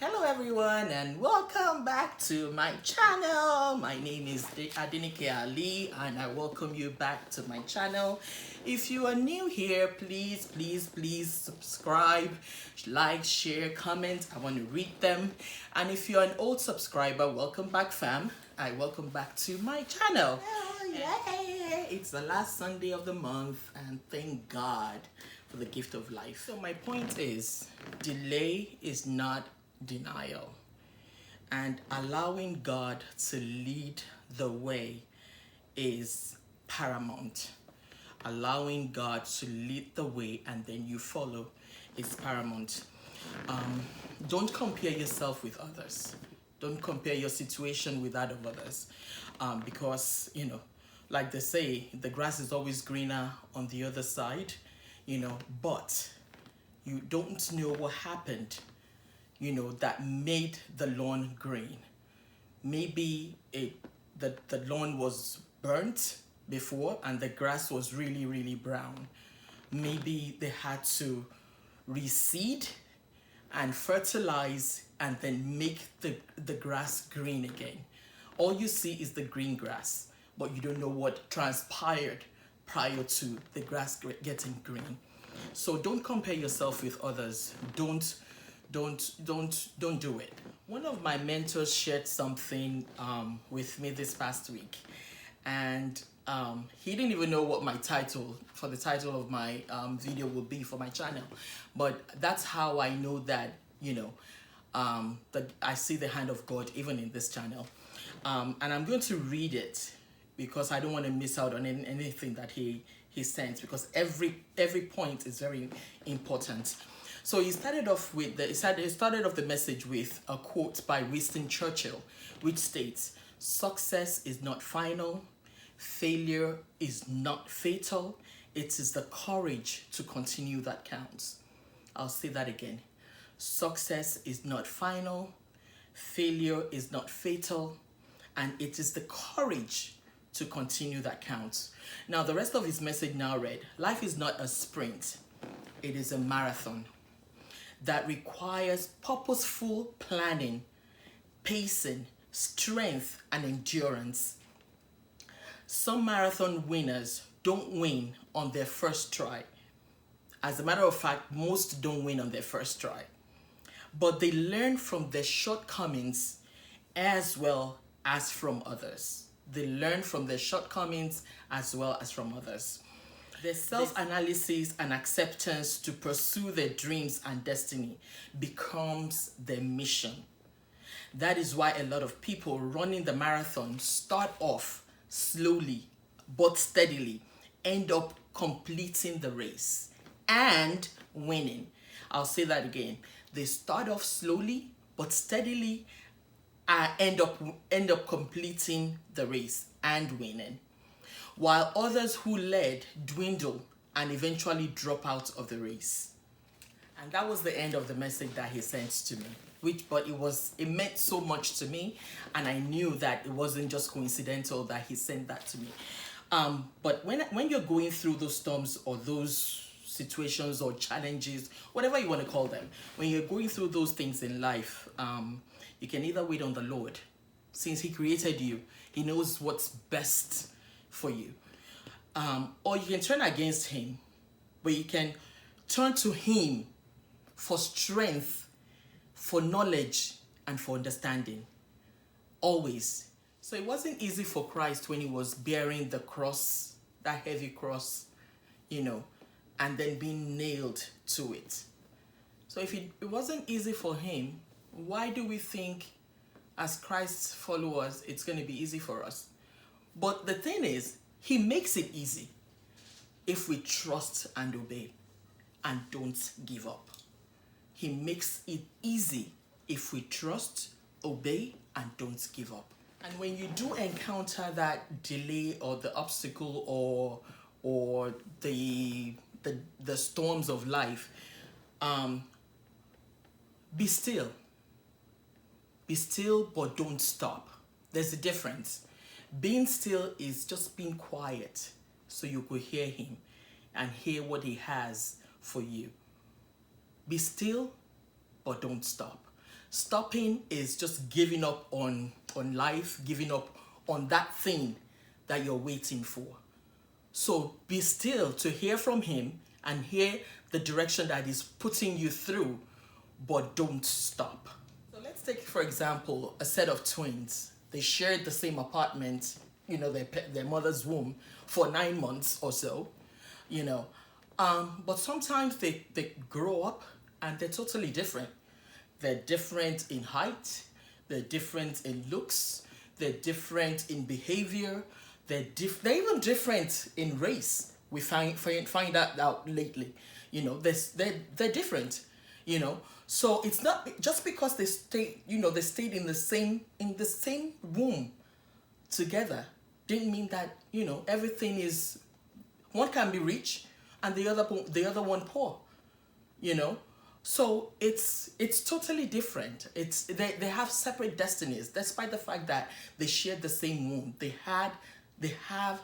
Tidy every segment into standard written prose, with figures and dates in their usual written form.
Hello everyone and welcome back to my channel. My name is DeNike Alli and I welcome you back to my channel. If you are new here, please subscribe, like, share, comment. I want to read them. And if you're an old subscriber, welcome back fam. I welcome back to my channel. Oh, yay! It's the last Sunday of the month and thank God for the gift of life. So my point is, delay is not denial, and allowing God to lead the way is paramount. Allowing God to lead the way and then you follow is paramount. Don't compare yourself with others. Don't compare your situation with that of others, because like they say, the grass is always greener on the other side, but you don't know what happened that made the lawn green. Maybe the lawn was burnt before and the grass was really brown. Maybe they had to reseed and fertilize and then make the grass green again. All you see is the green grass, but you don't know what transpired prior to the grass getting green. So don't compare yourself with others. Don't do it. One of my mentors shared something with me this past week, and he didn't even know what my title of my video will be for my channel, but that's how I know that that I see the hand of God even in this channel. And I'm going to read it because I don't want to miss out on anything that he sends, because every point is very important. So he started off the message with a quote by Winston Churchill, which states, "Success is not final, failure is not fatal. It is the courage to continue that counts." I'll say that again. Success is not final, failure is not fatal, and it is the courage to continue that counts. Now, the rest of his message now read, "Life is not a sprint, it is a marathon that requires purposeful planning, pacing, strength, and endurance. Some marathon winners don't win on their first try. As a matter of fact, most don't win on their first try. But they learn from their shortcomings as well as from others. They learn from their shortcomings as well as from others. Their self-analysis and acceptance to pursue their dreams and destiny becomes their mission. That is why a lot of people running the marathon start off slowly but steadily, end up completing the race and winning." I'll say that again. They start off slowly but steadily and end up completing the race and winning, while others who led dwindle and eventually drop out of the race. And that was the end of the message that he sent to me, but it meant so much to me, and I knew that it wasn't just coincidental that he sent that to me. But when you're going through those storms or those situations or challenges, whatever you want to call them, when you're going through those things in life, you can either wait on the Lord. Since he created you, he knows what's best for you, or you can turn against him, but you can turn to him for strength, for knowledge, and for understanding, always. So it wasn't easy for Christ when he was bearing the cross, that heavy cross, and then being nailed to it. So if it wasn't easy for him, why do we think as Christ's followers it's going to be easy for us? But the thing is, he makes it easy if we trust and obey and don't give up. He makes it easy if we trust, obey, and don't give up. And when you do encounter that delay or the obstacle or the storms of life, be still. Be still, but don't stop. There's a difference. Being still is just being quiet so you could hear him and hear what he has for you. Be still, but don't stop. Stopping is just giving up on life, giving up on that thing that you're waiting for. So be still to hear from him and hear the direction that he's putting you through, but don't stop. So let's take, for example, a set of twins. They shared the same apartment, their mother's womb for 9 months or so, but sometimes they grow up and they're totally different. They're different in height, they're different in looks, they're different in behavior, they're even different in race. We find that out lately. They're different. So it's not just because they stayed in the same womb together, didn't mean that everything is, one can be rich and the other one poor. So it's totally different. They have separate destinies, despite the fact that they share the same womb. They have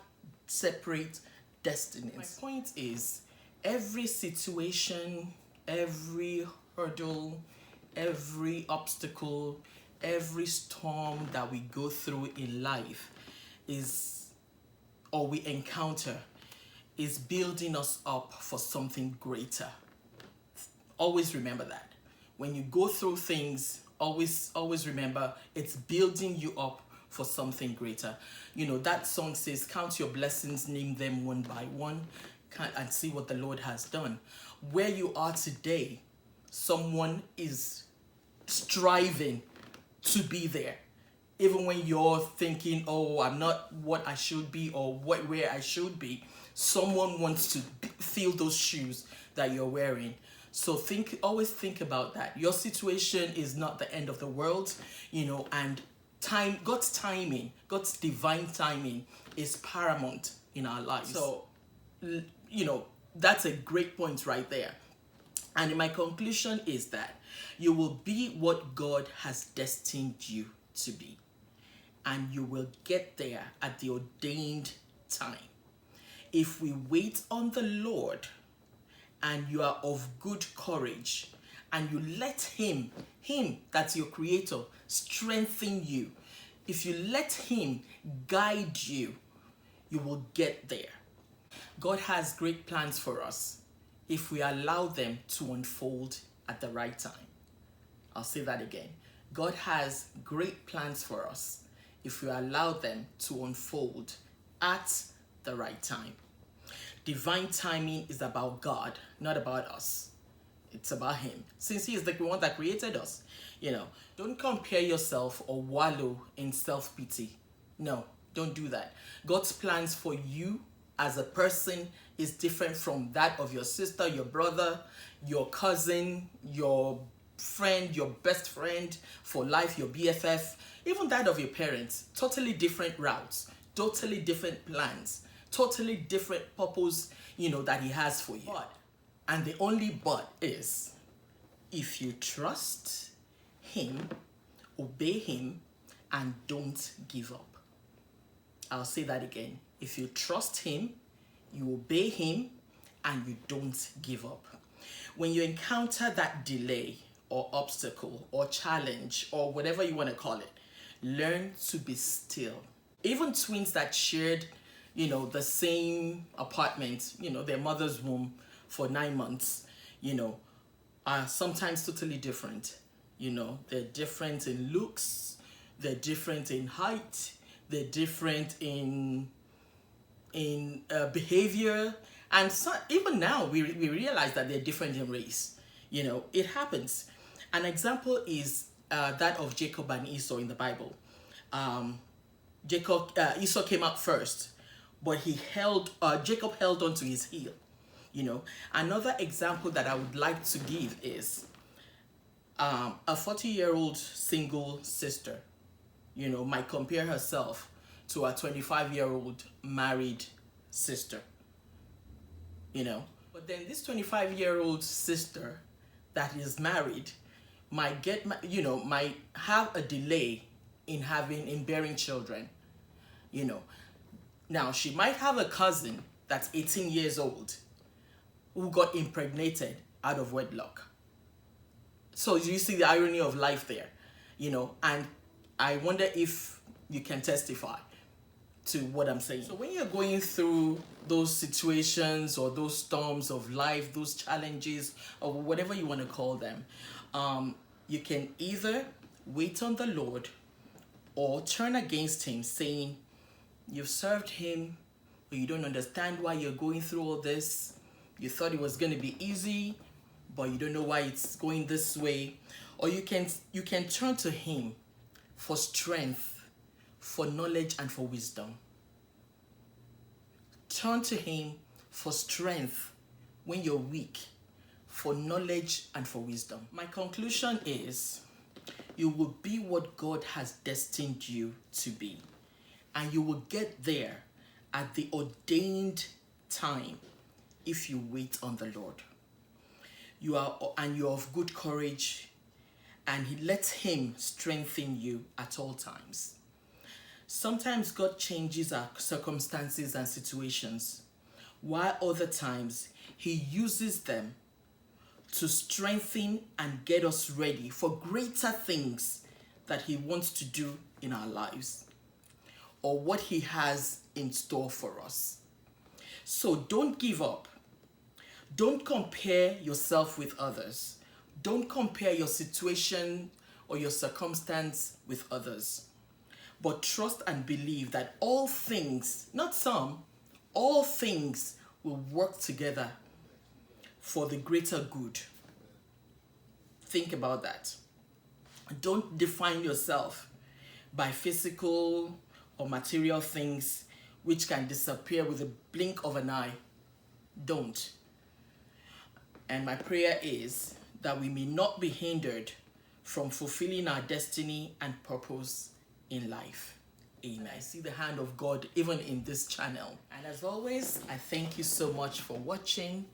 separate destinies. My point is, every situation, every hurdle, every obstacle, every storm that we go through in life we encounter is building us up for something greater. Always remember that. When you go through things, always remember it's building you up for something greater. That song says, count your blessings, name them one by one, and see what the Lord has done. Where you are today, someone is striving to be there. Even when you're thinking, oh, I'm not what I should be or where I should be, someone wants to feel those shoes that you're wearing. So always think about that. Your situation is not the end of the world, and God's timing, God's divine timing is paramount in our lives. So, that's a great point right there. And my conclusion is that you will be what God has destined you to be. And you will get there at the ordained time. If we wait on the Lord and you are of good courage and you let him, that's your creator, strengthen you. If you let him guide you, you will get there. God has great plans for us if we allow them to unfold at the right time. I'll say that again. God has great plans for us if we allow them to unfold at the right time. Divine timing is about God, not about us. It's about him, since he is the one that created us. Don't compare yourself or wallow in self-pity. No, don't do that. God's plans for you as a person is different from that of your sister, your brother, your cousin, your friend, your best friend for life, your BFF, even that of your parents. Totally different routes, totally different plans, totally different purpose, that he has for you. And the only but is, if you trust him, obey him, and don't give up. I'll say that again. If you trust him, you obey him, and you don't give up. When you encounter that delay or obstacle or challenge or whatever you want to call it, learn to be still. Even twins that shared, the same apartment, their mother's womb for 9 months, are sometimes totally different. They're different in looks, they're different in height, they're different in behavior, and so even now we realize that they're different in race. It happens. An example is that of Jacob and Esau in the Bible. Esau came out first, but Jacob held on to his heel. Another example that I would like to give is a 40-year-old single sister, might compare herself to a 25-year-old married sister, But then this 25-year-old sister that is married might have a delay in bearing children, Now, she might have a cousin that's 18 years old who got impregnated out of wedlock. So you see the irony of life there, and I wonder if you can testify to what I'm saying. So when you're going through those situations or those storms of life, those challenges, or whatever you want to call them, you can either wait on the Lord or turn against him, saying you've served him, but you don't understand why you're going through all this. You thought it was going to be easy, but you don't know why it's going this way. Or you can turn to him for strength, for knowledge, and for wisdom. Turn to him for strength when you're weak, for knowledge and for wisdom. My conclusion is you will be what God has destined you to be, and you will get there at the ordained time if you wait on the Lord. You're of good courage, and he lets him strengthen you at all times. Sometimes God changes our circumstances and situations, while other times he uses them to strengthen and get us ready for greater things that he wants to do in our lives, or what he has in store for us. So don't give up. Don't compare yourself with others. Don't compare your situation or your circumstance with others. But trust and believe that all things, not some, all things will work together for the greater good. Think about that. Don't define yourself by physical or material things which can disappear with a blink of an eye. Don't. And my prayer is that we may not be hindered from fulfilling our destiny and purpose in life. Amen. I see the hand of God even in this channel. And as always, I thank you so much for watching.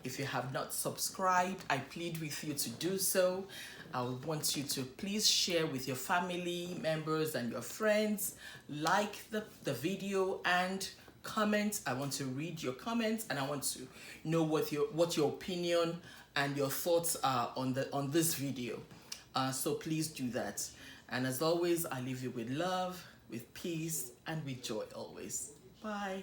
If you have not subscribed, I plead with you to do so. I want you to please share with your family members and your friends. Like the video and comment. I want to read your comments, and I want to know what your opinion and your thoughts are on this video. So please do that. And as always, I leave you with love, with peace, and with joy always. Bye.